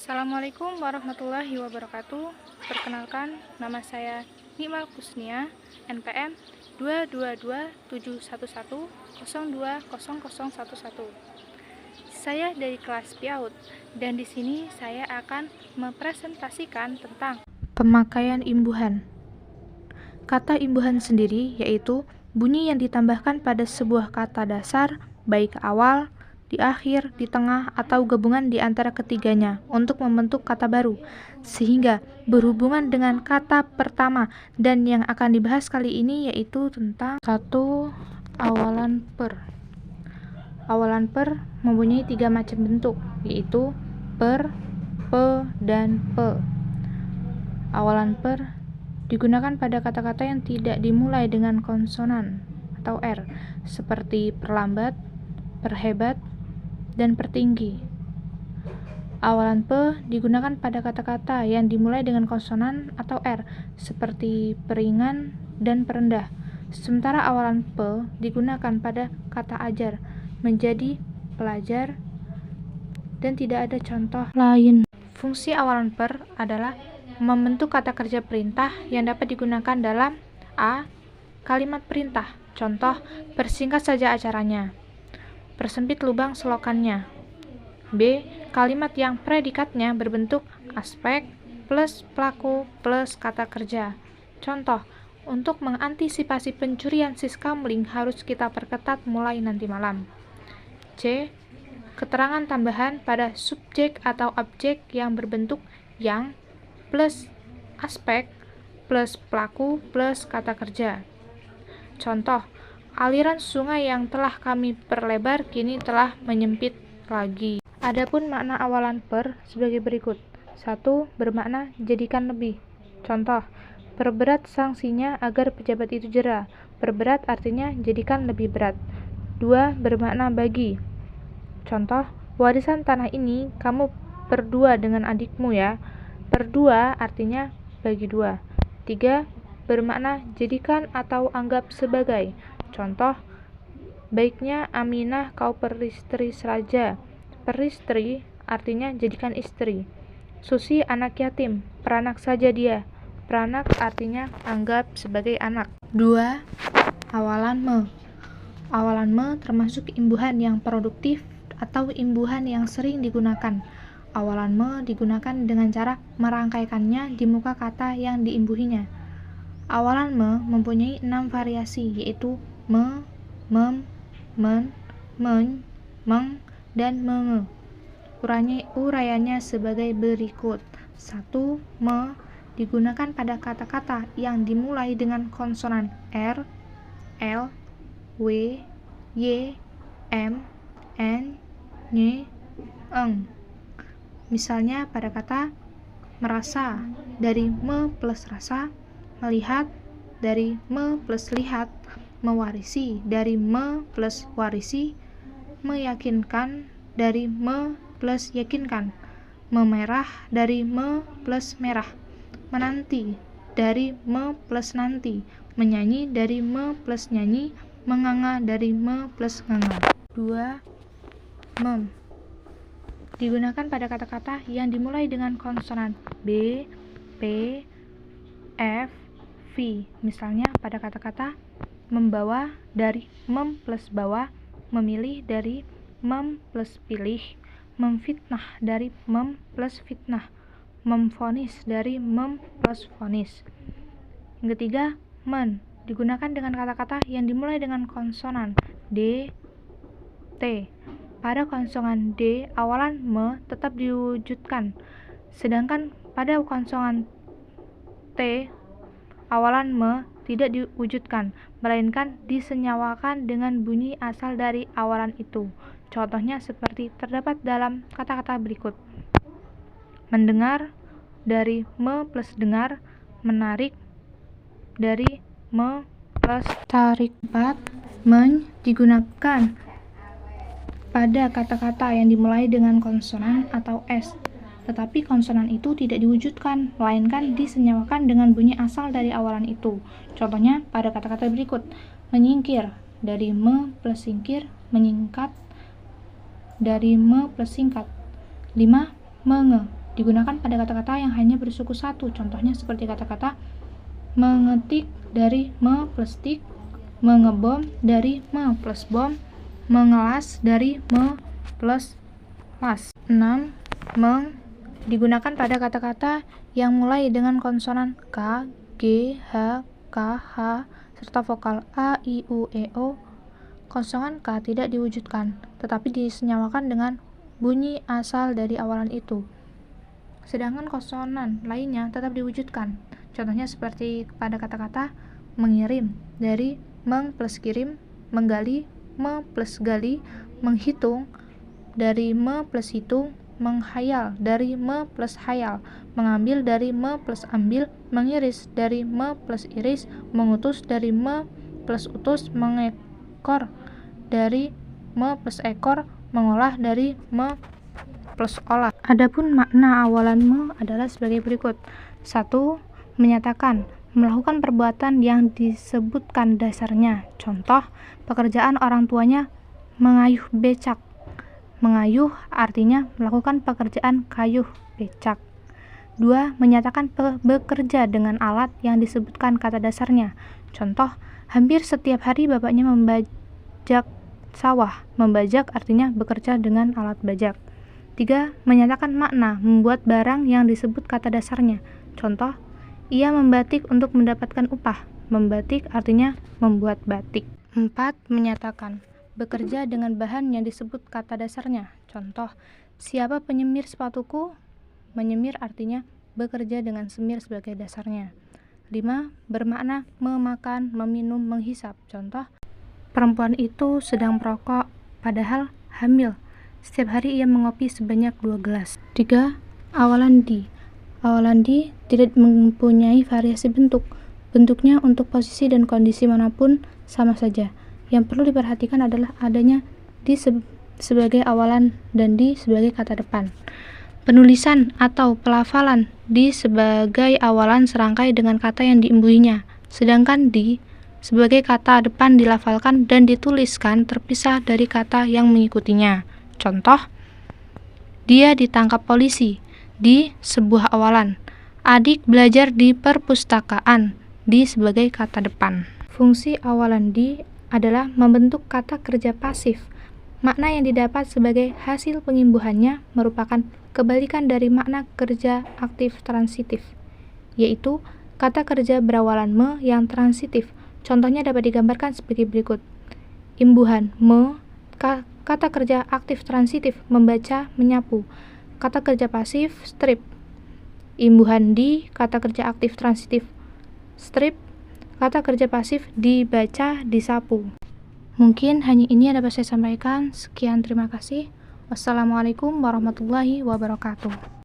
Assalamualaikum warahmatullahi wabarakatuh. Perkenalkan, nama saya Nikmal Kusnia, NPM 2227110200011. Saya dari kelas PIAUD dan di sini saya akan mempresentasikan tentang pemakaian imbuhan. Kata imbuhan sendiri yaitu bunyi yang ditambahkan pada sebuah kata dasar, baik awal, di akhir, di tengah, atau gabungan di antara ketiganya untuk membentuk kata baru, sehingga berhubungan dengan kata pertama. Dan yang akan dibahas kali ini yaitu tentang 1. Awalan per. Awalan per mempunyai 3 macam bentuk, yaitu per, pe, dan pe. Awalan per digunakan pada kata-kata yang tidak dimulai dengan konsonan atau R, seperti perlambat, perhebat, dan pertinggi. Awalan pe digunakan pada kata-kata yang dimulai dengan konsonan atau R, seperti peringan dan perendah. Sementara awalan pe digunakan pada kata ajar, menjadi, pelajar, dan tidak ada contoh lain. Fungsi awalan per adalah membentuk kata kerja perintah yang dapat digunakan dalam A. Kalimat perintah. Contoh, persingkat saja acaranya. Persempit lubang selokannya. B. Kalimat yang predikatnya berbentuk aspek plus pelaku plus kata kerja. Contoh, untuk mengantisipasi pencurian siskamling harus kita perketat mulai nanti malam. C. Keterangan tambahan pada subjek atau objek yang berbentuk yang plus aspek plus pelaku plus kata kerja. Contoh, aliran sungai yang telah kami perlebar kini telah menyempit lagi. Adapun makna awalan per sebagai berikut. 1. Bermakna jadikan lebih. Contoh, perberat sanksinya agar pejabat itu jera. Perberat artinya jadikan lebih berat. 2. Bermakna bagi. Contoh, warisan tanah ini kamu berdua dengan adikmu ya. Berdua artinya bagi 2. 3. Bermakna jadikan atau anggap sebagai. Contoh, baiknya Aminah kau peristri saja. Peristri artinya jadikan istri. Susi anak yatim, peranak saja dia. Peranak artinya anggap sebagai anak. 2. Awalan me. Awalan me termasuk imbuhan yang produktif atau imbuhan yang sering digunakan. Awalan me digunakan dengan cara merangkaikannya di muka kata yang diimbuhinya. Awalan me mempunyai 6 variasi, yaitu me, mem, men, meny, meng, dan menge. Uraiannya sebagai berikut. 1. Me digunakan pada kata-kata yang dimulai dengan konsonan R, L, W, Y, M, N, Ny, Eng. Misalnya pada kata merasa dari me plus rasa, melihat dari me plus lihat, mewarisi dari me plus warisi, meyakinkan dari me plus yakinkan, memerah dari me plus merah, menanti dari me plus nanti, menyanyi dari me plus nyanyi, menganga dari me plus nganga. 2. Mem digunakan pada kata-kata yang dimulai dengan konsonan B, P, F, V. Misalnya pada kata-kata membawa dari mem plus bawa, memilih dari mem plus pilih, memfitnah dari mem plus fitnah, memvonis dari mem plus vonis. Yang ketiga, men digunakan dengan kata-kata yang dimulai dengan konsonan D, T. Pada konsonan D, awalan me tetap diwujudkan, sedangkan pada konsonan T, awalan me tidak diwujudkan, melainkan disenyawakan dengan bunyi asal dari awalan itu. Contohnya seperti terdapat dalam kata-kata berikut. Mendengar dari me plus dengar, menarik dari me plus tarik. 4. Men digunakan pada kata-kata yang dimulai dengan konsonan atau S, tetapi konsonan itu tidak diwujudkan, melainkan disenyawakan dengan bunyi asal dari awalan itu. Contohnya pada kata-kata berikut. Menyingkir dari me plus singkir, menyingkat dari me plus singkat. 5. Menge digunakan pada kata-kata yang hanya bersuku satu. Contohnya seperti kata-kata mengetik dari me plus tik, mengebom dari me plus bom, mengelas dari me plus las. 6. Meng digunakan pada kata-kata yang mulai dengan konsonan K, G, H, K, H, serta vokal A, I, U, E, O. Konsonan K tidak diwujudkan, tetapi disenyawakan dengan bunyi asal dari awalan itu. Sedangkan konsonan lainnya tetap diwujudkan. Contohnya seperti pada kata-kata mengirim dari meng plus kirim, menggali, me plus gali, menghitung dari me plus hitung, menghayal dari me plus hayal, mengambil dari me plus ambil, mengiris dari me plus iris, mengutus dari me plus utus, mengekor dari me plus ekor, mengolah dari me plus olah. Adapun makna awalan me adalah sebagai berikut. 1. Menyatakan, melakukan perbuatan yang disebutkan dasarnya. Contoh, pekerjaan orang tuanya mengayuh becak. Mengayuh artinya melakukan pekerjaan kayuh becak. 2. Menyatakan bekerja dengan alat yang disebutkan kata dasarnya. Contoh, hampir setiap hari bapaknya membajak sawah. Membajak artinya bekerja dengan alat bajak. 3. Menyatakan makna, membuat barang yang disebut kata dasarnya. Contoh, ia membatik untuk mendapatkan upah. Membatik artinya membuat batik. 4. Menyatakan, bekerja dengan bahan yang disebut kata dasarnya. Contoh, siapa penyemir sepatuku? Menyemir artinya bekerja dengan semir sebagai dasarnya. 5. Bermakna memakan, meminum, menghisap. Contoh, perempuan itu sedang merokok, padahal hamil. Setiap hari ia mengopi sebanyak 2 gelas. 3. Awalan di. Awalan di tidak mempunyai variasi bentuk. Bentuknya untuk posisi dan kondisi manapun sama saja. Yang perlu diperhatikan adalah adanya di sebagai awalan dan di sebagai kata depan. Penulisan atau pelafalan di sebagai awalan serangkai dengan kata yang diimbuhinya. Sedangkan di sebagai kata depan dilafalkan dan dituliskan terpisah dari kata yang mengikutinya. Contoh, dia ditangkap polisi di sebuah awalan. Adik belajar di perpustakaan di sebagai kata depan. Fungsi awalan di adalah membentuk kata kerja pasif. Makna yang didapat sebagai hasil pengimbuhannya merupakan kebalikan dari makna kerja aktif transitif, yaitu kata kerja berawalan me yang transitif. Contohnya dapat digambarkan sebagai berikut. Imbuhan me, kata kerja aktif transitif, membaca, menyapu. Kata kerja pasif, strip. Imbuhan di, kata kerja aktif transitif, strip. Kata kerja pasif, dibaca, disapu. Mungkin hanya ini yang dapat saya sampaikan. Sekian, terima kasih. Wassalamualaikum warahmatullahi wabarakatuh.